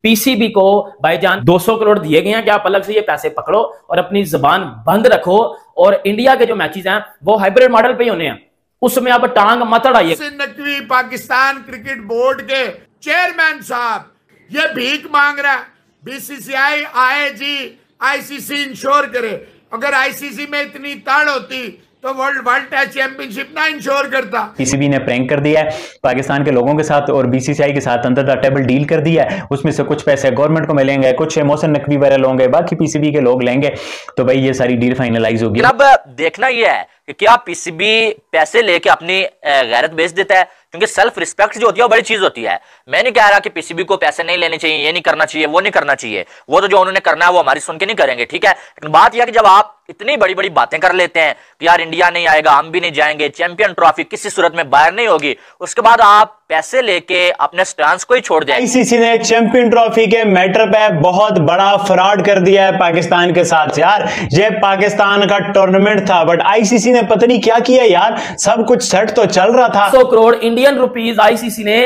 PCB को भाईजान 200 करोड़ दिए गए हैं कि आप अलग से ये पैसे पकड़ो और अपनी जुबान बंद रखो, और इंडिया के जो मैचेस हैं वो हाइब्रिड मॉडल पे ही होने हैं, उसमें अब टांग मत अड़ाइए। नकवी पाकिस्तान क्रिकेट बोर्ड के चेयरमैन साहब ये भीख मांग रहा है, बीसीसीआई आए जी आईसीसी इंश्योर करे। अगर आईसीसी में इतनी ताड़ होती तो वर्ल्ड टेस्ट चैंपियनशिप ना इंश्योर करता। पीसीबी ने प्रैंक कर दिया है पाकिस्तान के लोगों के साथ और बीसीसीआई के साथ अंदर टेबल डील कर दिया है। उसमें से कुछ पैसे गवर्नमेंट को मिलेंगे, कुछ मोहसिन नकवी वायरल होंगे, बाकी पीसीबी के लोग लेंगे। तो भाई ये सारी डील फाइनलाइज होगी। अब देखना यह है कि क्या पीसीबी पैसे लेके अपनी गैरत बेच देता है, क्योंकि सेल्फ रिस्पेक्ट जो होती है वो बड़ी चीज होती है। मैं नहीं कह रहा कि पीसीबी को पैसे नहीं लेने चाहिए, ये नहीं करना चाहिए, वो नहीं करना चाहिए, वो तो जो उन्होंने करना है वो हमारी सुन के नहीं करेंगे, ठीक है। लेकिन बात यह है कि जब आप इतनी बड़ी बड़ी बातें कर लेते हैं कि यार इंडिया नहीं आएगा, हम भी नहीं जाएंगे, चैंपियन ट्रॉफी किसी सूरत में बाहर नहीं होगी, उसके बाद आप पैसे लेके अपने स्टांस को ही छोड़ दें। आईसीसी ने चैंपियन ट्रॉफी के मैटर पे बहुत बड़ा फ्रॉड कर दिया है पाकिस्तान के साथ। यार ये पाकिस्तान का टूर्नामेंट था बट आईसीसी ने पता नहीं क्या किया यार, सब कुछ सेट तो चल रहा था। 100 करोड़ इंडियन रुपीस आईसीसी ने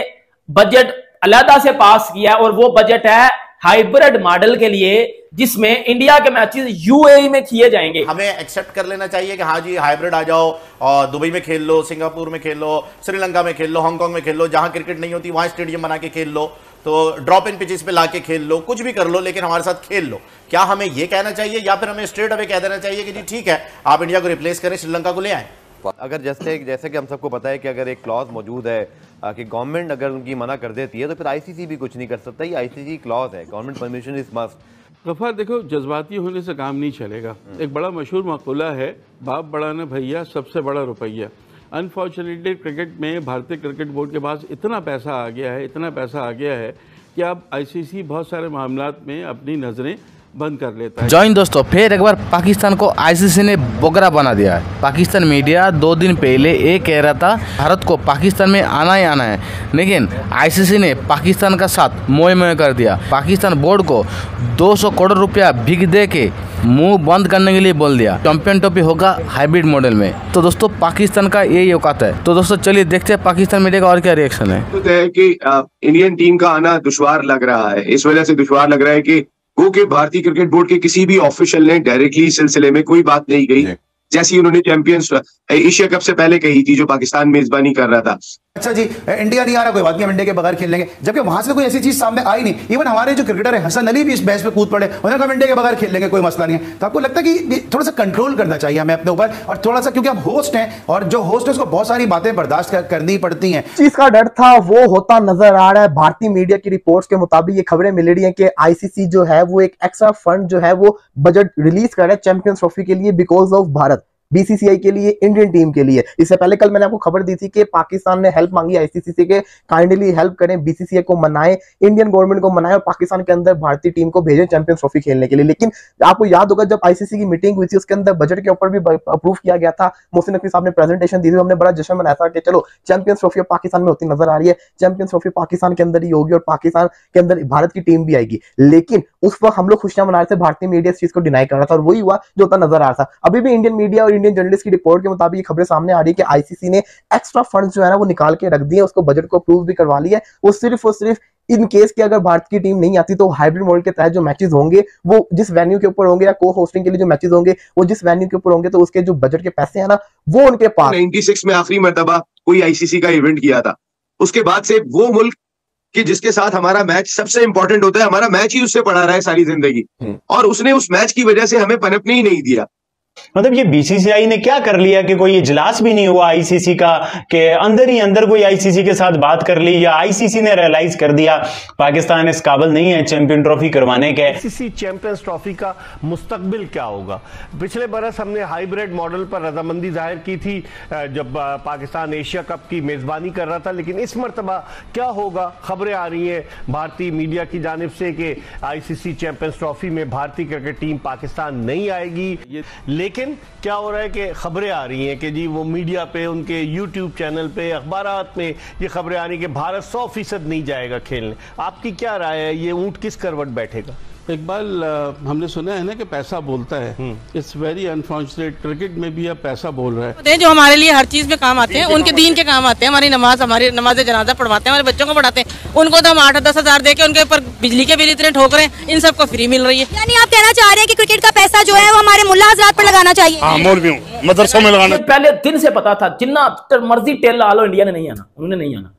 बजट अलहदा से पास किया, और वो बजट है हाइब्रिड मॉडल के लिए, जिसमें इंडिया के मैचेस यूएई में किए जाएंगे। हमें एक्सेप्ट कर लेना चाहिए कि हाँ जी हाइब्रिड आ जाओ और दुबई में खेल लो, सिंगापुर में खेल लो, श्रीलंका में खेल लो, हांगकांग में खेल लो, जहां क्रिकेट नहीं होती वहां स्टेडियम बना के खेल लो, तो ड्रॉप इन पिचेस पे लाके खेल लो, कुछ भी कर लो लेकिन हमारे साथ खेल लो। क्या हमें यह कहना चाहिए या फिर हमें स्ट्रेट अवे कह देना चाहिए कि जी ठीक है आप इंडिया को रिप्लेस करें, श्रीलंका को ले आए? अगर जैसे कि हम सबको पता है कि अगर एक क्लॉज मौजूद है कि गवर्नमेंट अगर उनकी मना कर देती है तो फिर आईसीसी भी कुछ नहीं कर सकता। ये आईसीसी क्लॉज है, government permission is must. Ghaffar देखो, जज्बाती होने से काम नहीं चलेगा। एक बड़ा मशहूर मक़ूला है, बाप बड़ा ना भैया सबसे बड़ा रुपया। अनफॉर्चुनेटली क्रिकेट में भारतीय क्रिकेट बोर्ड के पास इतना पैसा आ गया है, इतना पैसा आ गया है कि अब आईसीसी बहुत सारे मामलात में अपनी नज़रें बंद कर लेता है। जॉइन दोस्तों, फिर एक बार पाकिस्तान को आईसीसी ने बोगरा बना दिया है। पाकिस्तान मीडिया 2 दिन पहले ये कह रहा था भारत को पाकिस्तान में आना ही आना है, लेकिन आईसीसी ने पाकिस्तान का साथ मोए मोए कर दिया। पाकिस्तान बोर्ड को 200 करोड़ रुपया भीख दे के मुंह बंद करने के लिए बोल दिया। चैंपियन ट्रॉफी होगा हाइब्रिड मॉडल में। तो दोस्तों पाकिस्तान का यही औकात है। तो दोस्तों चलिए देखते हैं पाकिस्तान मीडिया का और क्या रिएक्शन है। तो है कि इंडियन टीम का आना दुश्वार लग रहा है, इस वजह से दुश्वार लग रहा है कि भारतीय क्रिकेट बोर्ड के किसी भी ऑफिशियल ने डायरेक्टली इस सिलसिले में कोई बात नहीं कही, जैसी उन्होंने चैंपियंस एशिया कप से पहले कही थी जो पाकिस्तान मेजबानी कर रहा था। अच्छा जी इंडिया नहीं आ रहा, कोई बात नहीं, हम इंडिया के बगैर खेल लेंगे, जबकि वहां से कोई ऐसी चीज सामने आई नहीं। इवन हमारे जो क्रिकेटर है हसन अली भी इस बहस पे कूद पड़े, उन्होंने कहा इंडिया के बगैर खेल लेंगे, कोई मसला नहीं है। तो आपको लगता है कि थोड़ा सा कंट्रोल करना चाहिए हमें अपने ऊपर, और थोड़ा सा, क्योंकि हम होस्ट हैं और जो होस्ट है उसको बहुत सारी बातें बर्दाश्त करनी पड़ती हैं। चीज का डर था वो होता नजर आ रहा है। भारतीय मीडिया की रिपोर्ट्स के मुताबिक ये खबरें मिल रही हैं कि आईसीसी जो है वो एक एक्स्ट्रा फंड जो है वो बजट रिलीज कर रहा है चैंपियंस ट्रॉफी के लिए बिकॉज ऑफ भारत, बीसीसीआई के लिए, इंडियन टीम के लिए। इससे पहले कल मैंने आपको खबर दी थी कि पाकिस्तान ने हेल्प मांगी आईसीसी से कि काइंडली हेल्प करें, बीसीसीआई को मनाएं, इंडियन गवर्नमेंट को मनाएं और पाकिस्तान के अंदर भारतीय टीम को भेजें चैंपियंस ट्रॉफी खेलने के लिए। लेकिन आपको याद होगा जब आईसीसी की मीटिंग हुई थी उसके अंदर बजट के ऊपर भी अप्रूव किया गया था। मोहसिन नकवी साहब ने प्रेजेंटेशन दी थी, हमने बड़ा जश्न मनाया था कि चलो चैंपियंस ट्रॉफी पाकिस्तान में होती नजर आ रही है, चैंपियंस ट्रॉफी पाकिस्तान के अंदर ही होगी और पाकिस्तान के अंदर भारत की टीम भी आएगी। लेकिन उस वक्त हम लोग खुशियां मना रहे थे, भारतीय मीडिया इस चीज को डिनाई कर रहा था और वही हुआ जो होता नजर आ रहा था। अभी भी इंडियन मीडिया और इंडियन जर्नलिस्ट की रिपोर्ट के मुताबिक ये खबरें सामने आ रही है कि आईसीसी ने एक्स्ट्रा फंड्स जो है ना वो निकाल के रख दिए, उसको बजट को अप्रूव भी करवा लिया है। वो सिर्फ इन केस कि अगर भारत की टीम नहीं आती तो हाइब्रिड मॉडल के तहत जो मैचेस होंगे वो जिस वेन्यू के ऊपर होंगे या को होस्टिंग के लिए जो मैचेस होंगे वो जिस वेन्यू के ऊपर होंगे तो उसके जो बजट के पैसे हैं ना वो उनके पास। 96 में आखिरी मर्तबा कोई आईसीसी का इवेंट किया था, उसके बाद से वो मुल्क कि जिसके साथ हमारा मैच सबसे इंपॉर्टेंट होता है, हमारा मैच ही उससे पड़ा रहा है सारी जिंदगी, और उसने उस मैच की वजह से हमें पनपने ही नहीं दिया। मतलब ये बीसीसीआई ने क्या कर लिया कि कोई इजलास भी नहीं हुआ आईसीसी का, के अंदर ही अंदर कोई आईसीसी के साथ बात कर ली, या आईसीसी ने रियलाइज कर दिया पाकिस्तान इस काबिल नहीं है चैंपियन ट्रॉफी करवाने के। आईसीसी चैंपियंस ट्रॉफी का मुस्तकबिल क्या होगा? पिछले बरस हमने हाइब्रिड मॉडल पर रजामंदी जाहिर की थी जब पाकिस्तान एशिया कप की मेजबानी कर रहा था, लेकिन इस मरतबा क्या होगा? खबरें आ रही हैं भारतीय मीडिया की जानिब से कि आईसीसी चैंपियंस ट्रॉफी में भारतीय क्रिकेट टीम पाकिस्तान नहीं आएगी। लेकिन क्या हो रहा है कि खबरें आ रही हैं कि जी वो मीडिया पे, उनके यूट्यूब चैनल पे, अखबारात में ये खबरें आ रही हैं कि भारत 100% नहीं जाएगा खेलने। आपकी क्या राय है, ये ऊंट किस करवट बैठेगा? इकबाल, हमने सुना है ना कि पैसा बोलता है। इट्स वेरी अनफॉर्चुनेट, क्रिकेट में भी अब पैसा बोल रहा है। जो हमारे लिए हर चीज में काम आते हैं, उनके दीन के काम आते हैं। हमारी नमाज जनाजा पढ़वाते हैं, हमारे बच्चों को पढ़ाते हैं। उनको तो हम 8-10 हजार दे के उनके ऊपर बिजली के बिल इतने ठोक रहे हैं, इन सबको फ्री मिल रही है। यानी आप कहना चाह रहे हैं कि क्रिकेट का पैसा जो है वो हमारे मुल्ला हजरात पर लगाना चाहिए? हाँ, मौलवियों मदरसों में लगाना। पहले दिन से पता था, जितना मर्जी टेल ला लो, इंडिया ने नहीं आना, उन्होंने नहीं आना।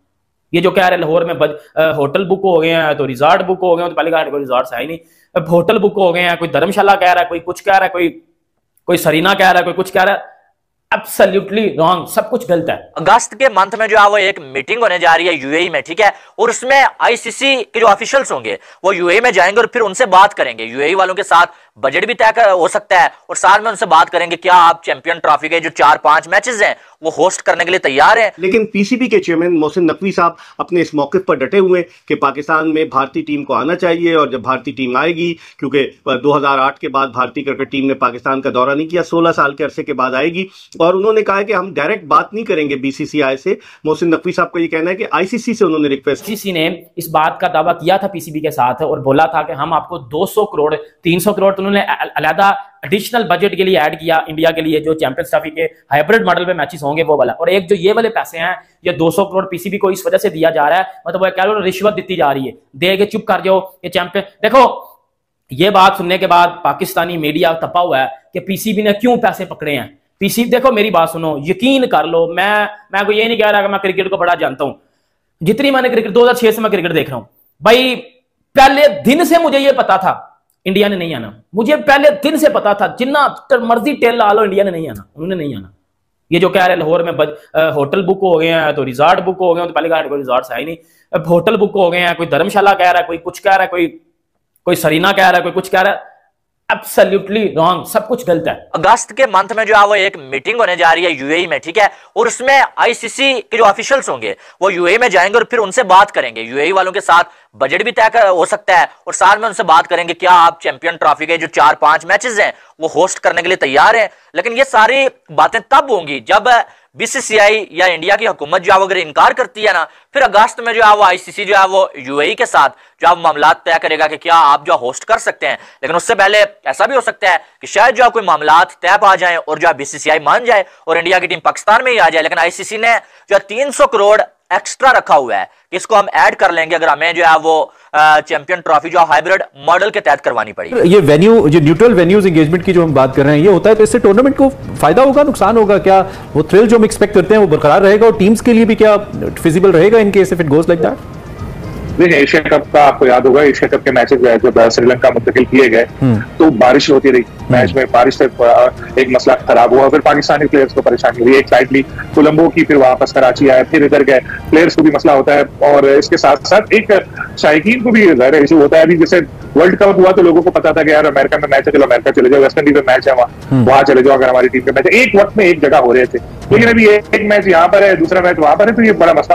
ये जो कह रहे लाहौर में होटल बुक हो गए हैं, तो रिजॉर्ट बुक हो गए हैं, तो पहले कहा कोई रिजॉर्ट है ही नहीं, अब होटल बुक हो गए हैं, कोई धर्मशाला कह रहा है, कोई कुछ कह रहा है, कोई सरीना कह रहा है, कोई कुछ कह रहा है। एब्सोल्युटली रॉन्ग, सब कुछ गलत है। अगस्त के मंथ में जो है वो एक मीटिंग होने जा रही है यूएई में, ठीक है, और उसमें आईसीसी के जो ऑफिशियल्स होंगे वो यूएई में जाएंगे और फिर उनसे बात करेंगे। यूएई वालों के साथ बजट भी तय हो सकता है और साथ में उनसे बात करेंगे क्या आप चैंपियन ट्रॉफी के जो 4-5 मैचेस हैं वो होस्ट करने के लिए तैयार हैं। लेकिन पीसीबी के चेयरमैन मोहसिन नकवी साहब अपने इस मौके पर डटे हुए कि पाकिस्तान में भारतीय टीम को आना चाहिए, और जब भारतीय टीम आएगी, क्योंकि 2008 के बाद भारतीय क्रिकेट टीम ने पाकिस्तान का दौरा नहीं किया, 16 साल के अरसे के बाद आएगी, और उन्होंने कहा है कि हम डायरेक्ट बात नहीं करेंगे बीसीसीआई से। मोहसिन नकवी साहब का ये कहना है कि आईसीसी से उन्होंने रिक्वेस्ट, आईसीसी ने इस बात का दावा किया था पीसीबी के साथ और बोला था कि हम आपको 200 करोड़ 300 करोड़ तो उन्होंने अलहदा एडिशनल बजट के लिए ऐड किया इंडिया के लिए, जो चैंपियंस ट्रॉफी के हाइब्रिड मॉडल पे मैचेस होंगे वो वाला, और एक जो ये वाले पैसे हैं ये 200 करोड़ पीसीबी को इस वजह से दिया जा रहा है, मतलब वो कह लो रिश्वत दी जा रही है, दे के चुप कर जाओ ये चैंपियन। देखो ये बात सुनने के बाद पाकिस्तानी मीडिया तपा हुआ है कि पीसीबी ने क्यों पैसे पकड़े हैं। पीसीबी, देखो मेरी बात सुनो, यकीन कर लो, मैं कोई ये नहीं कह रहा कि मैं क्रिकेट को बड़ा जानता हूं, जितनी मैंने क्रिकेट 2006 से मैं क्रिकेट देख रहा हूं भाई, पहले दिन से मुझे ये पता था इंडिया ने नहीं आना, मुझे पहले दिन से पता था, जितना मर्जी टेल ला लो, इंडिया ने नहीं आना, उन्होंने नहीं आना। ये जो कह रहे लाहौर में होटल बुक हो गए हैं, तो रिजॉर्ट बुक हो गए हैं, तो पहले कहा कोई रिजॉर्ट है ही नहीं, अब होटल बुक हो गए हैं, कोई धर्मशाला कह रहा है, कोई कुछ कह रहा है, कोई सरीना कह रहा है, कोई कुछ कह रहा है। एब्सोल्युटली रॉन्ग, सब कुछ गलत है। अगस्त के मंथ में जो है वो एक मीटिंग होने जा रही है यूएई में, ठीक है, और उसमें आईसीसी के जो ऑफिशियल्स होंगे वो यूएई में जाएंगे और फिर उनसे बात करेंगे। यूएई वालों के साथ बजट भी तय हो सकता है और साथ में उनसे बात करेंगे क्या आप चैंपियन ट्रॉफी के जो 4-5 मैचेस हैं वो होस्ट करने के लिए तैयार हैं। लेकिन ये सारी बातें तब होंगी जब बीसीसीआई या इंडिया की हुकूमत जो है वो अगर इनकार करती है ना, फिर अगस्त में जो है वो आईसीसी जो है वो यूएई के साथ जो है मामला तय करेगा कि क्या आप जो होस्ट कर सकते हैं। लेकिन उससे पहले ऐसा भी हो सकता है कि शायद जो है कोई मामला तय पा जाए और जो है बीसीसीआई मान जाए और इंडिया की टीम पाकिस्तान में ही आ जाए। लेकिन आईसीसी ने जो 300 करोड़ एक्स्ट्रा रखा हुआ है कि इसको हम ऐड कर लेंगे अगर हमें जो है वो चैंपियन ट्रॉफी जो हाइब्रिड मॉडल के तहत करवानी पड़ी। ये वेन्यू, जो न्यूट्रल वेन्यूज एंगेजमेंट की जो हम बात कर रहे हैं, ये होता है तो इससे टूर्नामेंट को फायदा होगा, नुकसान होगा? क्या वो थ्रिल जो हम एक्सपेक्ट करते हैं वो बरकरार रहेगा और टीम्स के लिए भी क्या फिजिबल रहेगा in case if it goes like that? देखिए, एशिया कप का आपको याद होगा, एशिया कप के मैचेस जब श्रीलंका मुंतकिल किए गए तो बारिश होती रही, मैच में बारिश से एक मसला खराब हुआ, फिर पाकिस्तानी प्लेयर्स को परेशानी हुई, एक फ्लाइट ली कोलंबो की, फिर वापस कराची आए, फिर इधर गए, प्लेयर्स को भी मसला होता है और इसके साथ साथ एक शायकीन को भी ज़ाहिर इशू होता है। अभी जैसे वर्ल्ड कप हुआ तो लोगों को पता था कि यार अमेरिका में मैच है, चलो अमेरिका चले जाओ, वेस्ट इंडीज में मैच है वहां चले जाओ, अगर हमारी टीम का मैच है, एक वक्त में एक जगह हो रहे थे। लेकिन अभी एक मैच यहाँ पर है, दूसरा मैच वहां पर है, तो ये बड़ा मसला